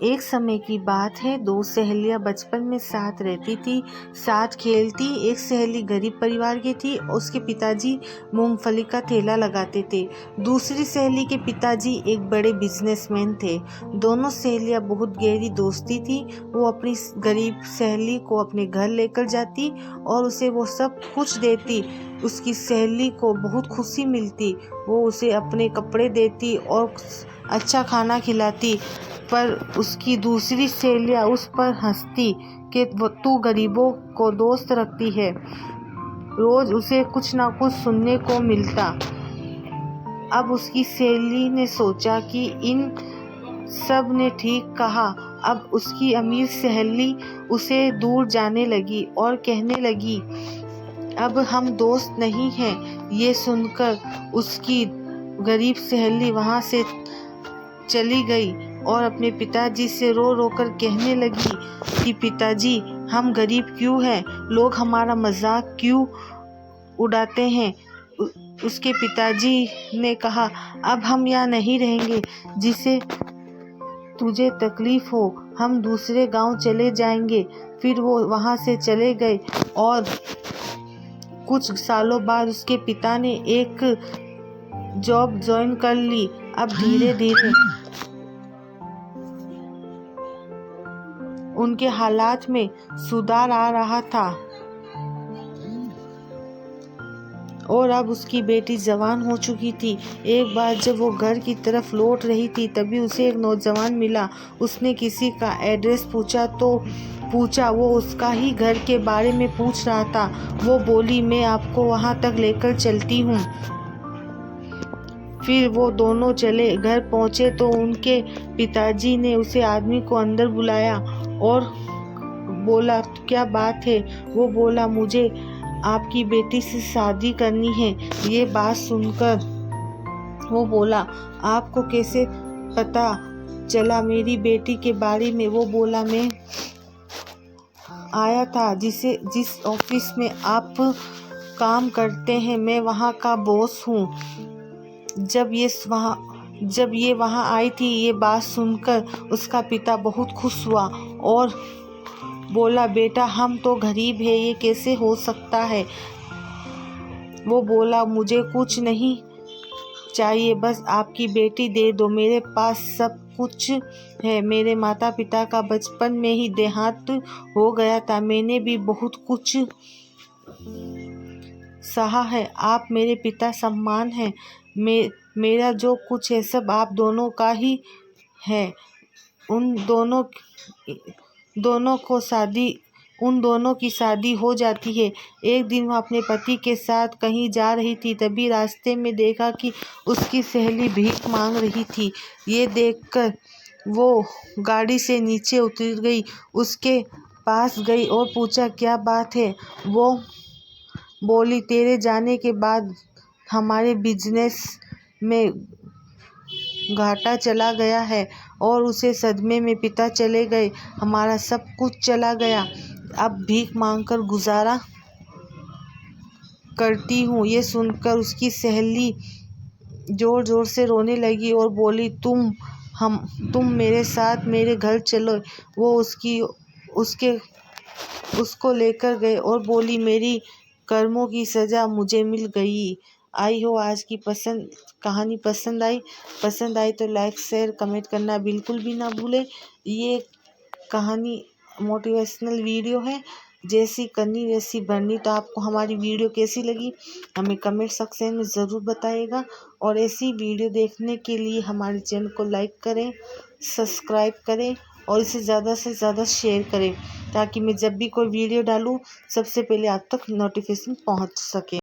एक समय की बात है, दो सहेलियां बचपन में साथ रहती थी, साथ खेलती। एक सहेली गरीब परिवार की थी, उसके पिताजी मूंगफली का ठेला लगाते थे। दूसरी सहेली के पिताजी एक बड़े बिजनेसमैन थे। दोनों सहेलियां बहुत गहरी दोस्ती थी। वो अपनी गरीब सहेली को अपने घर लेकर जाती और उसे वो सब कुछ देती। उसकी सहेली को बहुत खुशी मिलती। वो उसे अपने कपड़े देती और अच्छा खाना खिलाती। पर उसकी दूसरी सहेलियां उस पर हंसती कि तू गरीबों को दोस्त रखती है। रोज उसे कुछ ना कुछ सुनने को मिलता। अब उसकी सहेली ने सोचा कि इन सब ने ठीक कहा। अब उसकी अमीर सहेली उसे दूर जाने लगी और कहने लगी, अब हम दोस्त नहीं हैं। ये सुनकर उसकी गरीब सहेली वहां से चली गई और अपने पिताजी से रो रो कर कहने लगी कि पिताजी, हम गरीब क्यों हैं? लोग हमारा मजाक क्यों उड़ाते हैं? उसके पिताजी ने कहा, अब हम यहाँ नहीं रहेंगे। जिसे तुझे तकलीफ हो, हम दूसरे गांव चले जाएंगे। फिर वो वहां से चले गए और कुछ सालों बाद उसके पिता ने एक जॉब ज्वाइन कर ली। अब धीरे धीरे उनके हालात में सुधार आ रहा था और अब उसकी बेटी जवान हो चुकी थी। एक बार जब वो घर की तरफ लौट रही थी, तभी उसे एक नौजवान मिला। उसने किसी का एड्रेस पूछा। वो उसका ही घर के बारे में पूछ रहा था। वो बोली, मैं आपको वहां तक लेकर चलती हूँ। फिर वो दोनों चले। घर पहुंचे तो उनके पिताजी ने उसे आदमी को अंदर बुलाया और बोला, क्या बात है? वो बोला, मुझे आपकी बेटी से शादी करनी है। ये बात सुनकर वो बोला, आपको कैसे पता चला मेरी बेटी के बारे में? वो बोला, मैं आया था जिस ऑफिस में आप काम करते हैं, मैं वहाँ का बॉस हूँ। जब ये वहाँ आई थी, ये बात सुनकर उसका पिता बहुत खुश हुआ और बोला, बेटा, हम तो गरीब है, ये कैसे हो सकता है? वो बोला, मुझे कुछ नहीं चाहिए, बस आपकी बेटी दे दो। मेरे पास सब कुछ है। मेरे माता पिता का बचपन में ही देहांत हो गया था। मैंने भी बहुत कुछ सहा है। आप मेरे पिता समान हैं। मेरा जो कुछ है सब आप दोनों का ही है। उन दोनों की शादी हो जाती है। एक दिन वह अपने पति के साथ कहीं जा रही थी, तभी रास्ते में देखा कि उसकी सहेली भीख मांग रही थी। ये देखकर वो गाड़ी से नीचे उतर गई, उसके पास गई और पूछा, क्या बात है? वो बोली, तेरे जाने के बाद हमारे बिजनेस में घाटा चला गया है और उसे सदमे में पिता चले गए। हमारा सब कुछ चला गया। अब भीख मांगकर गुजारा करती हूँ। ये सुनकर उसकी सहेली जोर जोर से रोने लगी और बोली, तुम मेरे साथ मेरे घर चलो। वो उसको लेकर गए और बोली, मेरी कर्मों की सजा मुझे मिल गई। आई हो आज की कहानी पसंद आई तो लाइक शेयर कमेंट करना बिल्कुल भी ना भूलें। ये कहानी मोटिवेशनल वीडियो है, जैसी करनी वैसी भरनी। तो आपको हमारी वीडियो कैसी लगी हमें कमेंट सेक्शन में ज़रूर बताइएगा और ऐसी वीडियो देखने के लिए हमारे चैनल को लाइक करें, सब्सक्राइब करें और इसे ज़्यादा से ज़्यादा शेयर करें, ताकि मैं जब भी कोई वीडियो डालूँ सबसे पहले आप तक नोटिफिकेशन पहुंच सके।